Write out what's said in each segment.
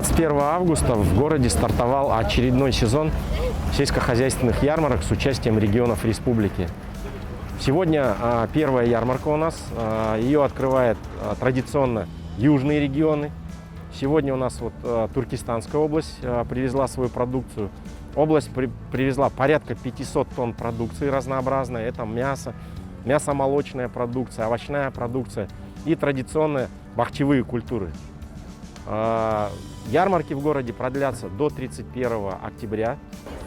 21 августа в городе стартовал очередной сезон сельскохозяйственных ярмарок с участием регионов республики. Сегодня первая ярмарка у нас. Ее открывает традиционно южные регионы. Сегодня у нас Туркестанская область привезла свою продукцию. Область привезла порядка 500 тонн продукции разнообразной. Это мясо, мясомолочная продукция, овощная продукция и традиционные бахчевые культуры. Ярмарки в городе продлятся до 31 октября.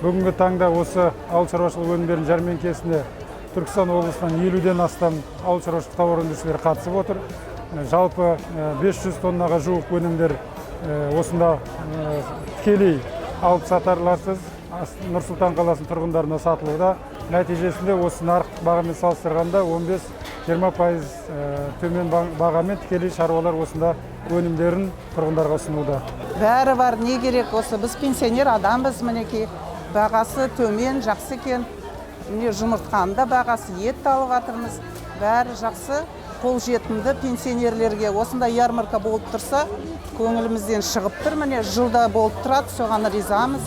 Бүгінгі таңда осы ауыл шаруашылығы өнімдерінің жәрмеңкесіне Түркістан облысынан 50-ден астам ауыл шаруашылық тауар өндірушілер қатысып отыр. Жалпы 500 тоннаға жуық өнімдер осында тікелей алып сатарларсыз Нұр-Сұлтан қаласының тұрғындарына сатылуда. Нәтижесінде осы нарықтық бағамен салыстырғанда 15-20% төмен бағамен тікелей шаруалар осында өнімдерін тұрғындарға ұсынуда. Бәрі бар, не керек осы, біз пенсионер адамбыз, мінекей, бағасы төмен, жақсы екен. Міне жұмыртқаның да бағасы, ет алып жатырмыз. Бәрі жақсы, қолжетімді пенсионерлерге осында ярмарка болып тұрса, көңілімізден шығып тұр, міне жылда болып тұрады, соған ризамыз.